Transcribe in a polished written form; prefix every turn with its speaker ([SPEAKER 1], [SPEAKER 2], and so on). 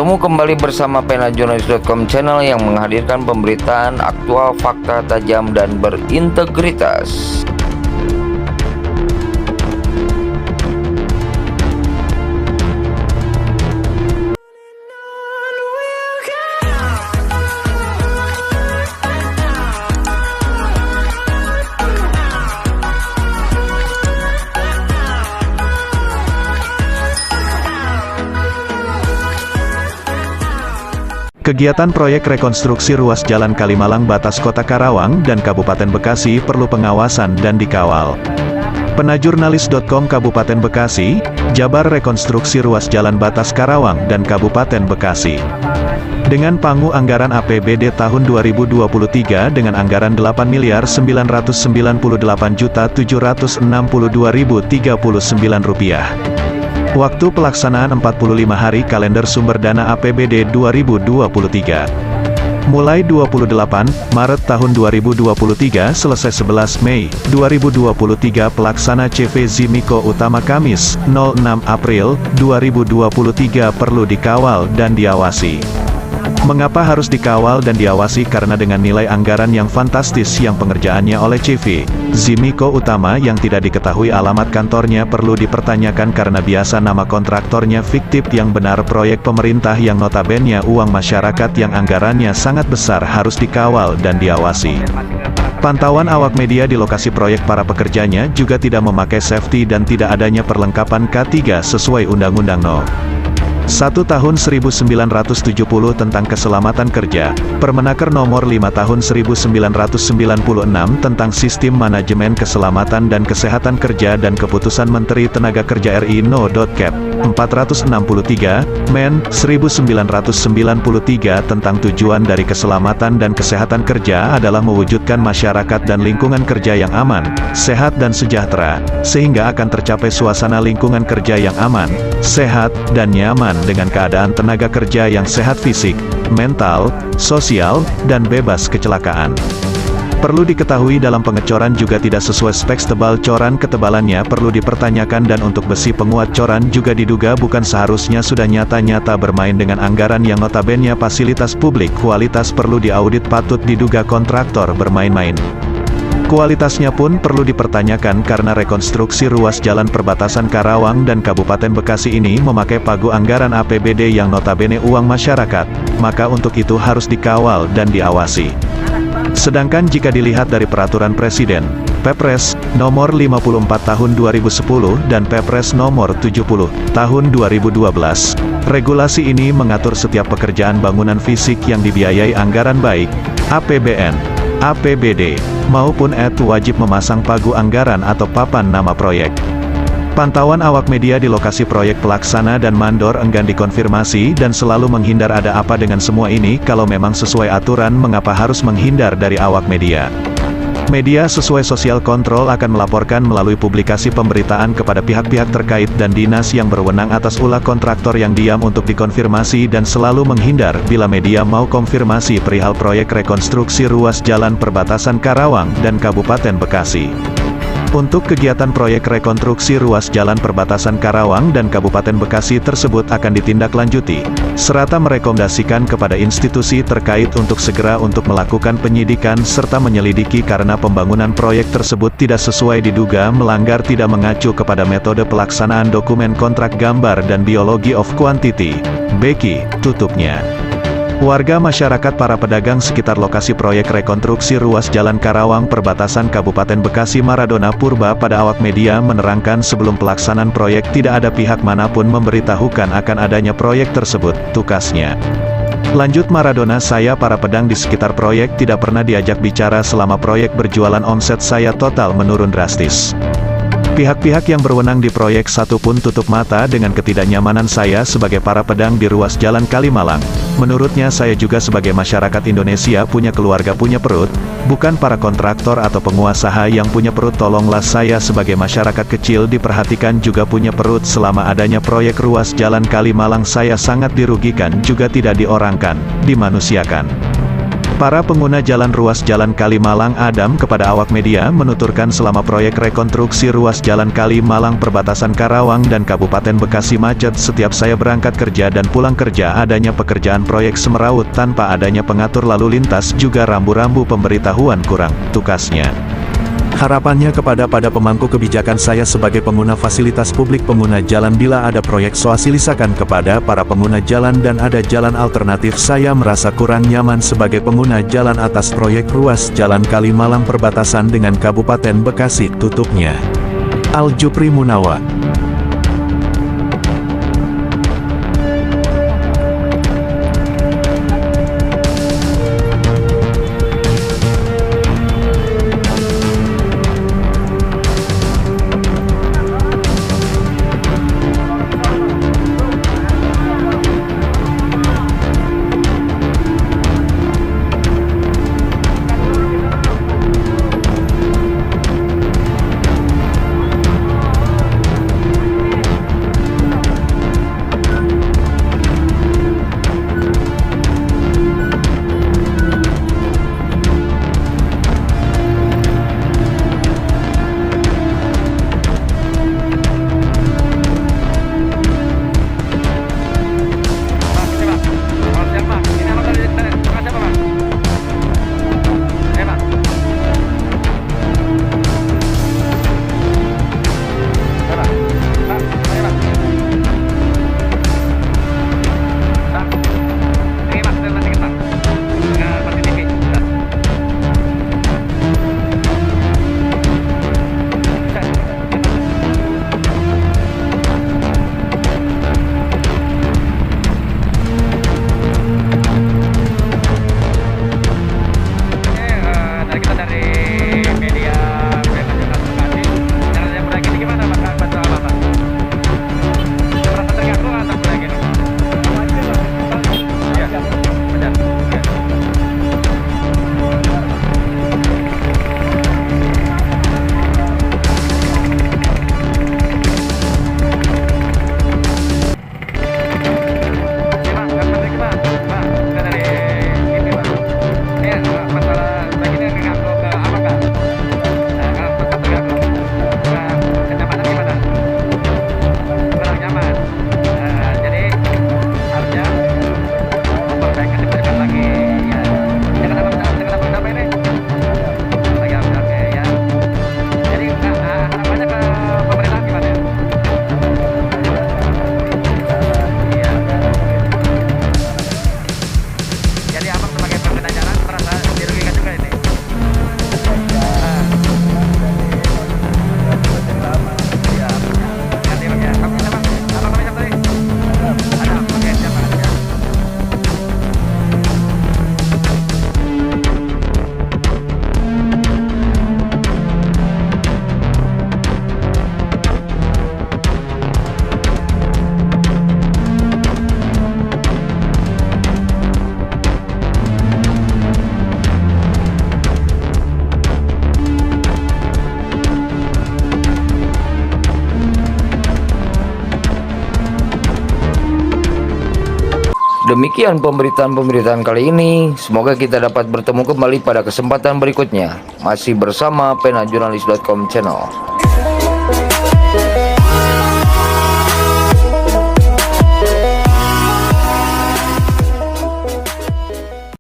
[SPEAKER 1] Bertemu kembali bersama penajurnalis.com, channel yang menghadirkan pemberitaan aktual, fakta tajam, dan berintegritas.
[SPEAKER 2] Kegiatan proyek rekonstruksi ruas Jalan Kalimalang batas Kota Karawang dan Kabupaten Bekasi perlu pengawasan dan dikawal. Penajurnalis.com Kabupaten Bekasi, Jabar rekonstruksi ruas jalan batas Karawang dan Kabupaten Bekasi. Dengan panggu anggaran APBD tahun 2023 dengan anggaran Rp8.998.762.039. Waktu pelaksanaan 45 hari kalender sumber dana APBD 2023. Mulai 28 Maret tahun 2023 selesai 11 Mei 2023 pelaksana CV Zimiko Utama Kamis 06 April 2023 perlu dikawal dan diawasi. Mengapa harus dikawal dan diawasi? Karena dengan nilai anggaran yang fantastis yang pengerjaannya oleh CV Zimiko Utama yang tidak diketahui alamat kantornya perlu dipertanyakan karena biasa nama kontraktornya fiktif yang benar proyek pemerintah yang notabene uang masyarakat yang anggarannya sangat besar harus dikawal dan diawasi. Pantauan awak media di lokasi proyek para pekerjanya juga tidak memakai safety dan tidak adanya perlengkapan K3 sesuai Undang-Undang No. 1 tahun 1970 tentang keselamatan kerja, Permenaker nomor 5 tahun 1996 tentang sistem manajemen keselamatan dan kesehatan kerja dan Keputusan Menteri Tenaga Kerja RI No. Cap. 463, Men. 1993 tentang tujuan dari keselamatan dan kesehatan kerja adalah mewujudkan masyarakat dan lingkungan kerja yang aman, sehat dan sejahtera, sehingga akan tercapai suasana lingkungan kerja yang aman, sehat, dan nyaman dengan keadaan tenaga kerja yang sehat fisik, mental, sosial, dan bebas kecelakaan. Perlu diketahui dalam pengecoran juga tidak sesuai spek tebal coran ketebalannya perlu dipertanyakan dan untuk besi penguat coran juga diduga bukan seharusnya sudah nyata-nyata bermain dengan anggaran yang notabene fasilitas publik kualitas perlu diaudit patut diduga kontraktor bermain-main. Kualitasnya pun perlu dipertanyakan karena rekonstruksi ruas jalan perbatasan Karawang dan Kabupaten Bekasi ini memakai pagu anggaran APBD yang notabene uang masyarakat, maka untuk itu harus dikawal dan diawasi. Sedangkan jika dilihat dari Peraturan Presiden, Perpres, nomor 54 tahun 2010 dan Perpres nomor 70, tahun 2012, regulasi ini mengatur setiap pekerjaan bangunan fisik yang dibiayai anggaran baik, APBN, APBD, maupun ET wajib memasang pagu anggaran atau papan nama proyek. Pantauan awak media di lokasi proyek pelaksana dan mandor enggan dikonfirmasi dan selalu menghindar ada apa dengan semua ini kalau memang sesuai aturan mengapa harus menghindar dari awak media. Media sesuai sosial kontrol akan melaporkan melalui publikasi pemberitaan kepada pihak-pihak terkait dan dinas yang berwenang atas ulah kontraktor yang diam untuk dikonfirmasi dan selalu menghindar bila media mau konfirmasi perihal proyek rekonstruksi ruas jalan perbatasan Karawang dan Kabupaten Bekasi. Untuk kegiatan proyek rekonstruksi ruas jalan perbatasan Karawang dan Kabupaten Bekasi tersebut akan ditindaklanjuti, serta merekomendasikan kepada institusi terkait untuk segera untuk melakukan penyidikan serta menyelidiki karena pembangunan proyek tersebut tidak sesuai diduga melanggar tidak mengacu kepada metode pelaksanaan dokumen kontrak gambar dan biologi of quantity, BQ, tutupnya. Warga masyarakat para pedagang sekitar lokasi proyek rekonstruksi ruas jalan Karawang perbatasan Kabupaten Bekasi Maradona Purba pada awak media menerangkan sebelum pelaksanaan proyek tidak ada pihak manapun memberitahukan akan adanya proyek tersebut, tukasnya. Lanjut Maradona, saya para pedang di sekitar proyek tidak pernah diajak bicara selama proyek berjualan, omset saya total menurun drastis. Pihak-pihak yang berwenang di proyek satu pun tutup mata dengan ketidaknyamanan saya sebagai para pedang di ruas jalan Kalimalang. Menurutnya saya juga sebagai masyarakat Indonesia punya keluarga punya perut, bukan para kontraktor atau pengusaha yang punya perut. Tolonglah saya sebagai masyarakat kecil diperhatikan juga punya perut. Selama adanya proyek ruas jalan Kalimalang saya sangat dirugikan juga tidak diorangkan, dimanusiakan. Para pengguna jalan ruas Jalan Kalimalang Adam kepada awak media menuturkan selama proyek rekonstruksi ruas Jalan Kalimalang perbatasan Karawang dan Kabupaten Bekasi macet setiap saya berangkat kerja dan pulang kerja, adanya pekerjaan proyek semeraut tanpa adanya pengatur lalu lintas juga rambu-rambu pemberitahuan kurang, tukasnya. Harapannya kepada pemangku kebijakan saya sebagai pengguna fasilitas publik pengguna jalan bila ada proyek sosialisakan kepada para pengguna jalan dan ada jalan alternatif saya merasa kurang nyaman sebagai pengguna jalan atas proyek ruas Jalan Kalimalang perbatasan dengan Kabupaten Bekasi tutupnya. Al-Jupri Munawa.
[SPEAKER 1] Demikian pemberitaan kali ini. Semoga kita dapat bertemu kembali pada kesempatan berikutnya. Masih bersama penajurnalist.com channel.